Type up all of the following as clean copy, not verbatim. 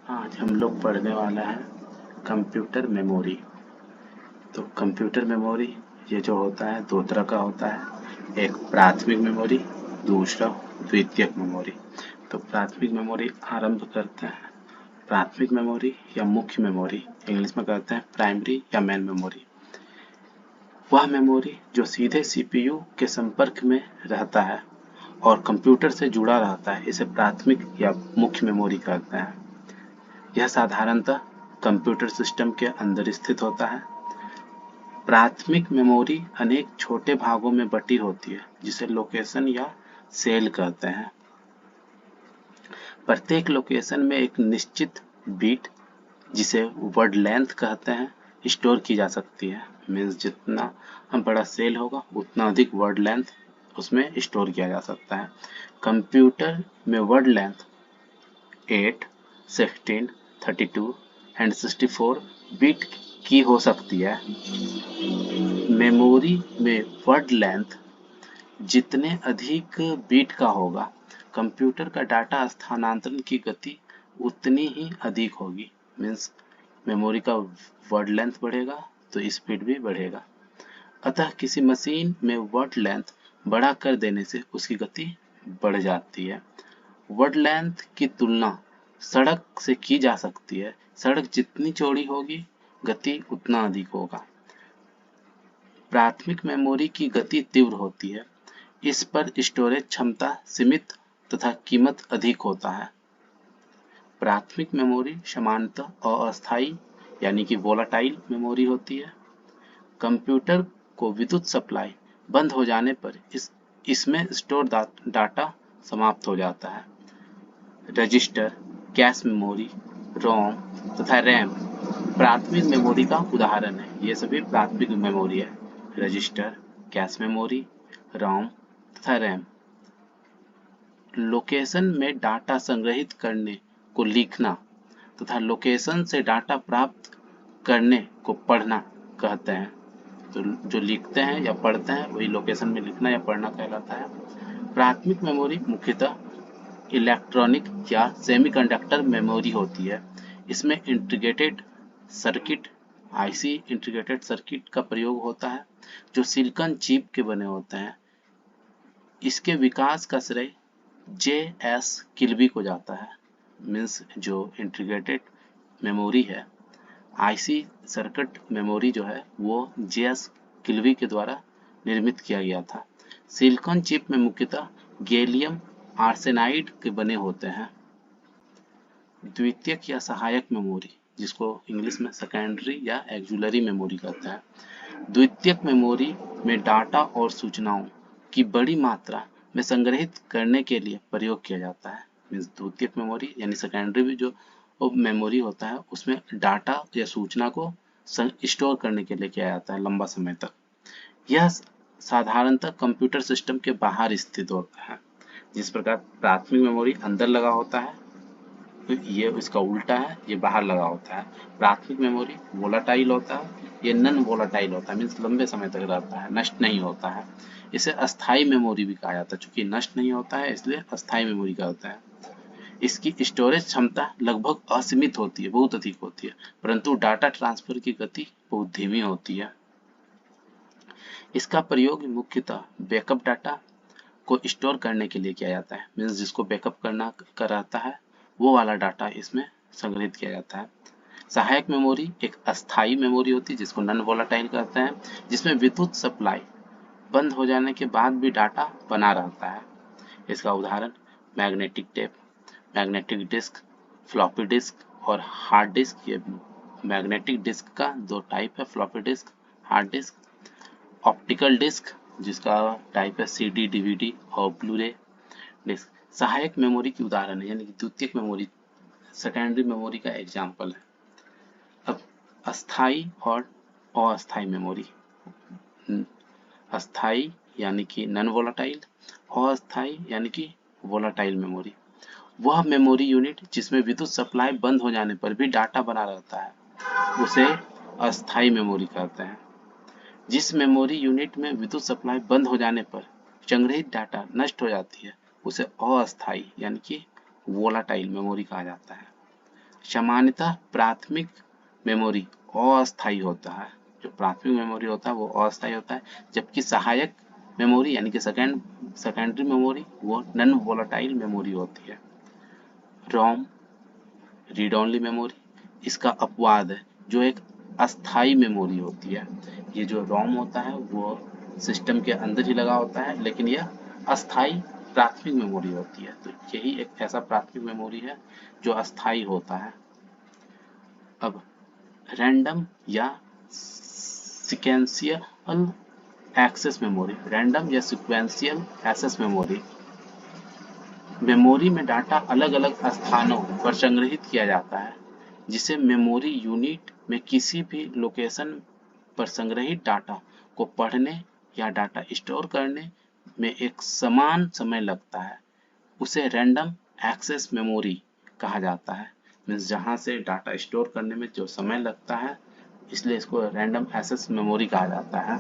आज हम लोग पढ़ने वाला है कंप्यूटर मेमोरी। तो कंप्यूटर मेमोरी ये जो होता है दो तरह का होता है, एक प्राथमिक मेमोरी, दूसरा द्वितीयक मेमोरी। तो प्राथमिक मेमोरी आरंभ करते हैं। प्राथमिक मेमोरी या मुख्य मेमोरी, इंग्लिश में कहते हैं प्राइमरी या मेन मेमोरी। वह मेमोरी जो सीधे सीपीयू के संपर्क में रहता है और कंप्यूटर से जुड़ा रहता है, इसे प्राथमिक या मुख्य मेमोरी कहते हैं। यह साधारणतः कंप्यूटर सिस्टम के अंदर स्थित होता है। प्राथमिक मेमोरी अनेक छोटे भागों में बटी होती है, जिसे लोकेशन या सेल कहते हैं। प्रत्येक लोकेशन में एक निश्चित बिट, जिसे वर्ड लेंथ कहते हैं, स्टोर की जा सकती है। मीन्स जितना बड़ा सेल होगा उतना अधिक वर्ड लेंथ उसमें स्टोर किया जा सकता है। कंप्यूटर में वर्ड लेंथ 8, 16, 32 एंड 64 बिट की हो सकती है। मेमोरी में वर्ड लेंथ जितने अधिक बिट का होगा, कंप्यूटर का डाटा स्थानांतरण की गति उतनी ही अधिक होगी। मीन्स मेमोरी का वर्ड लेंथ बढ़ेगा तो स्पीड भी बढ़ेगा। अतः किसी मशीन में वर्ड लेंथ बड़ा कर देने से उसकी गति बढ़ जाती है। वर्ड लेंथ की तुलना सड़क से की जा सकती है। सड़क जितनी चौड़ी होगी, गति उतना अधिक होगा। प्राथमिक मेमोरी की गति तीव्र होती है। इस पर स्टोरेज क्षमता सीमित तथा कीमत अधिक होता है। प्राथमिक मेमोरी सामान्यतः अस्थायी यानी कि वोलाटाइल मेमोरी होती है। कंप्यूटर को विद्युत सप्लाई बंद हो जाने पर इसमें स्टोर डाटा समाप्त हो जाता है। रजिस्टर, कैश मेमोरी, रोम तथा रैम प्राथमिक मेमोरी का उदाहरण है। ये सभी प्राथमिक मेमोरी है। रजिस्टर, कैश मेमोरी, रोम तथा रैम लोकेशन में डाटा संग्रहित करने को लिखना तथा लोकेशन से डाटा प्राप्त करने को पढ़ना कहते हैं। तो जो लिखते हैं या पढ़ते हैं वही लोकेशन में लिखना या पढ़ना कहलाता है। प्राथमिक मेमोरी मुख्यतः इलेक्ट्रॉनिक या सेमीकंडक्टर मेमोरी होती है। इसमें integrated circuit IC integrated circuit का प्रयोग होता है, जो सिलिकॉन चिप के बने होते हैं। इसके विकास का श्रेय जे.एस. किल्बी को जाता है। मीन्स जो इंटीग्रेटेड मेमोरी है, आईसी सर्किट मेमोरी जो है वो जे.एस. किल्बी के द्वारा निर्मित किया गया था। सिलिकॉन चिप में मुख्यतः गैलियम आर्सेनाइड के बने होते हैं। द्वितीयक या सहायक मेमोरी, जिसको इंग्लिश में सेकेंडरी या एक्सिलरी मेमोरी कहते हैं। द्वितीयक मेमोरी में डाटा और सूचनाओं की बड़ी मात्रा में संग्रहित करने के लिए प्रयोग किया जाता है। मीन्स द्वितीयक मेमोरी यानी सेकेंडरी भी जो मेमोरी होता है, उसमें डाटा या सूचना को स्टोर करने के लिए किया जाता है लंबा समय तक। यह साधारणतः कंप्यूटर सिस्टम के बाहर स्थित होता है। जिस प्रकार प्राथमिक मेमोरी अंदर लगा होता है, तो ये इसका उल्टा है, ये बाहर लगा होता है। प्राथमिक मेमोरी वोलाटाइल होता है, ये नॉन वोलाटाइल होता है। मीन्स लंबे समय तक रहता है, नष्ट नहीं होता है। इसे अस्थायी मेमोरी भी कहा जाता है। चूंकि नष्ट नहीं होता है इसलिए अस्थायी मेमोरी कहते हैं। इसकी स्टोरेज क्षमता लगभग असीमित होती है, बहुत अधिक होती है, परंतु डाटा ट्रांसफर की गति बहुत धीमी होती है। इसका प्रयोग मुख्यतः बैकअप डाटा को स्टोर करने के लिए किया जाता है। मीन्स जिसको बैकअप करना रहता है वो वाला डाटा इसमें संग्रहित किया जाता है। सहायक मेमोरी एक अस्थायी मेमोरी होती है, जिसको नॉन वोलाटाइल कहते हैं, जिसमें विद्युत सप्लाई बंद हो जाने के बाद भी डाटा बना रहता है। इसका उदाहरण magnetic tape, magnetic disk, floppy disk और हार्ड डिस्क। ये मैग्नेटिक डिस्क का दो टाइप है, floppy disk, hard disk. Optical disk, जिसका टाइप है सीडी, डीवीडी और ब्लूरे डिस्क। सहायक मेमोरी की उदाहरण है, यानी कि द्वितीयक मेमोरी सेकेंडरी मेमोरी का एग्जाम्पल है। अब अस्थाई और अस्थाई मेमोरी। अस्थाई यानी कि नॉन वोलाटाइल, अस्थाई यानी कि वोलाटाइल मेमोरी। वह मेमोरी यूनिट जिसमें विद्युत सप्लाई बंद हो जाने पर भी डाटा बना रहता है, उसे अस्थाई मेमोरी कहते हैं। जिस मेमोरी यूनिट में विद्युत सप्लाई बंद हो जाने पर संग्रहित डाटा नष्ट हो जाती है, उसे अस्थायी यानी कि वोलाटाइल मेमोरी कहा जाता है। सामान्यतः प्राथमिक मेमोरी अस्थायी होता है। जो प्राथमिक मेमोरी होता है वो अस्थायी होता है, जबकि सहायक मेमोरी यानी कि सेकेंडरी मेमोरी वो नॉन वोलेटाइल मेमोरी होती है। रोम रीड ओनली मेमोरी, इसका अपवाद है जो एक अस्थायी मेमोरी होती है। ये जो रोम होता है वो सिस्टम के अंदर ही लगा होता है, लेकिन यह अस्थायी प्राथमिक मेमोरी होती है। तो यही एक ऐसा प्राथमिक मेमोरी है जो अस्थायी होता है। अब रैंडम या सिक्वेंशियल एक्सेस मेमोरी, रैंडम या सिक्वेंशियल एक्सेस मेमोरी, मेमोरी में डाटा अलग अलग स्थानों पर संग्रहित किया जाता है, जिसे मेमोरी यूनिट में किसी भी लोकेशन पर संग्रहित डाटा को पढ़ने या डाटा स्टोर करने में एक समान समय लगता है। उसे रैंडम एक्सेस मेमोरी कहा जाता है। मीन्स जहाँ से डाटा स्टोर करने में जो समय लगता है, इसलिए इसको रैंडम एक्सेस मेमोरी कहा जाता है।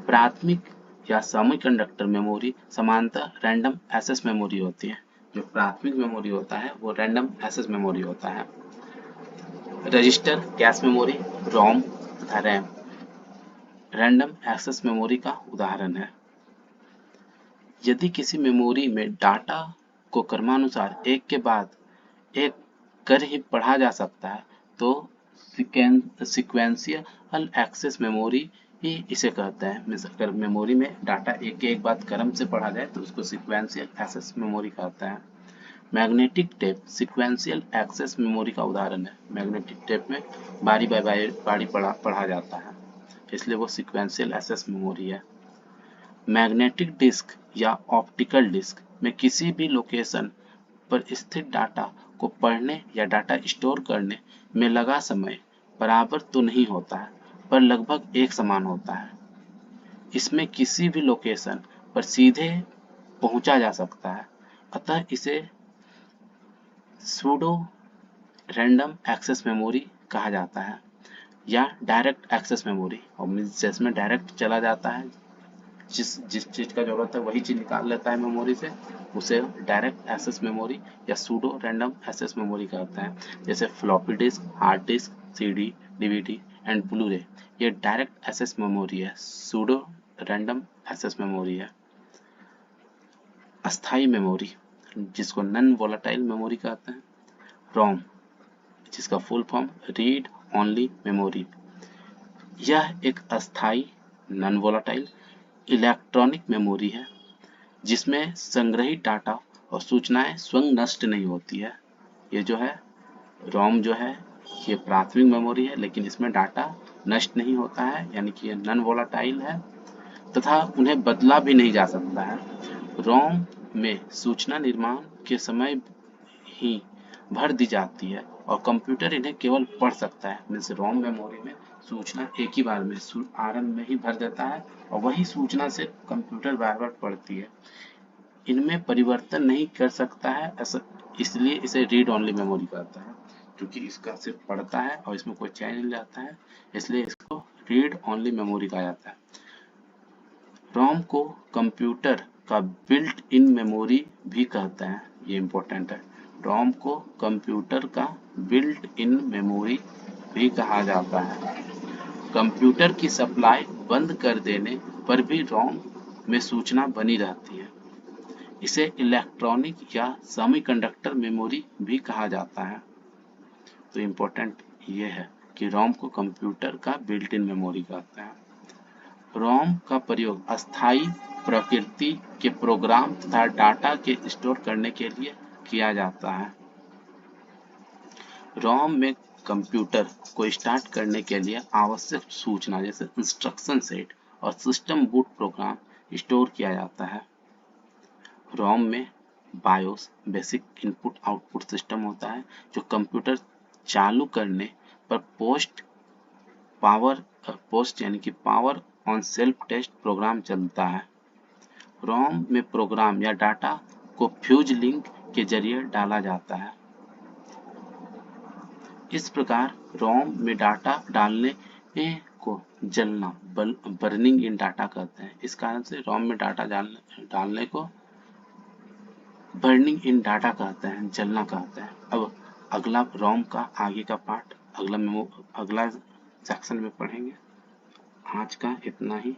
प्राथमिक या सेमीकंडक्टर मेमोरी समानतः रैंडम एक्सेस मेमोरी होती है। जो प्राथमिक मेमोरी होता है वो रैंडम एक्सेस मेमोरी होता है। रजिस्टर कैश मेमोरी, रोम तथा रैम रैंडम एक्सेस मेमोरी का उदाहरण है। यदि किसी मेमोरी में डाटा को क्रमानुसार एक के बाद एक कर ही पढ़ा जा सकता है तो सिक्वेंशियल एक्सेस मेमोरी ही इसे कहते हैं। मीन्स अगर मेमोरी में डाटा एक के एक बाद क्रम से पढ़ा जाए तो उसको सिक्वेंशियल एक्सेस मेमोरी कहते हैं। Magnetic tape sequential access memory का उदाहरण है। मैग्नेटिक टेप में बारी बारी पढ़ा जाता है, इसलिए वो सिक्वेंशियल एक्सेस मेमोरी है। मैग्नेटिक डिस्क या ऑप्टिकल डिस्क में किसी भी लोकेशन पर स्थित डाटा को पढ़ने या डाटा स्टोर करने में लगा समय बराबर तो नहीं होता है, पर लगभग एक समान होता है। इसमें किसी भी लोकेशन पर सीधे पहुंचा जा सकता है, अतः इसे सूडो रैंडम एक्सेस मेमोरी कहा जाता है, या डायरेक्ट एक्सेस मेमोरी। और जिसमें डायरेक्ट चला जाता है, जिस चीज का जरूरत है वही चीज निकाल लेता है मेमोरी से, उसे डायरेक्ट एक्सेस मेमोरी या सूडो रैंडम एक्सेस मेमोरी कहते हैं। जैसे floppy disk, hard disc, CD, DVD and blue रे, ये डायरेक्ट एक्सेस मेमोरी है, सूडो रैंडम एक्सेस मेमोरी है। अस्थायी मेमोरी, जिसको नॉन वोलेटाइल मेमोरी कहते हैं। रोम, जिसका full form read only memory, यह एक अस्थायी नॉन वोलेटाइल इलेक्ट्रॉनिक मेमोरी है जिसमें संग्रहित डाटा और सूचनाएं स्वयं नष्ट नहीं होती है। ये जो है रोम जो है ये प्राथमिक मेमोरी है, लेकिन इसमें डाटा नष्ट नहीं होता है, यानी कि ये नॉन वोलेटाइल है तथा उन्हें बदला भी नहीं जा सकता है। रोम में सूचना निर्माण के समय ही भर दी जाती है और कंप्यूटर इन्हें केवल पढ़ सकता है। मीन्स रोम मेमोरी में सूचना एक ही बार में आरंभ में ही भर देता है और वही सूचना से कंप्यूटर बार बार पढ़ती है। इनमें परिवर्तन नहीं कर सकता है, इसलिए इसे रीड ओनली मेमोरी कहता है, क्योंकि इसका सिर्फ पढ़ता है और इसमें कोई चेंज नहीं जाता है, इसलिए इसको रीड ओनली मेमोरी कहा जाता है। रोम को कंप्यूटर का बिल्ट इन मेमोरी भी कहते हैं, ये इंपॉर्टेंट है। रोम को कंप्यूटर का बिल्ट इन मेमोरी भी कहा जाता है। कंप्यूटर की सप्लाई बंद कर देने पर भी रोम में सूचना बनी रहती है। इसे इलेक्ट्रॉनिक या सेमीकंडक्टर मेमोरी भी कहा जाता है। तो इम्पोर्टेंट ये है कि रोम को कंप्यूटर का बिल्ट इन मेमोरी कहते हैं। रोम का प्रयोग अस्थायी प्रकृति के प्रोग्राम तथा डाटा के स्टोर करने के लिए किया जाता है। रोम में कंप्यूटर को स्टार्ट करने के लिए आवश्यक सूचना जैसे इंस्ट्रक्शन सेट और सिस्टम बूट प्रोग्राम स्टोर किया जाता है। रोम में BIOS basic input output system होता है जो कंप्यूटर चालू करने पर पोस्ट यानी कि power on self test program चलता है। रोम में प्रोग्राम या डाटा को फ्यूज लिंक के जरिए डाला जाता है। इस प्रकार रोम में डाटा डालने को जलना बर्निंग इन डाटा कहते हैं। इस कारण से रोम में डाटा डालने को बर्निंग इन डाटा कहते हैं, जलना कहते हैं। अब अगला रोम का आगे का पार्ट अगला सेक्शन में पढ़ेंगे। आज का इतना ही।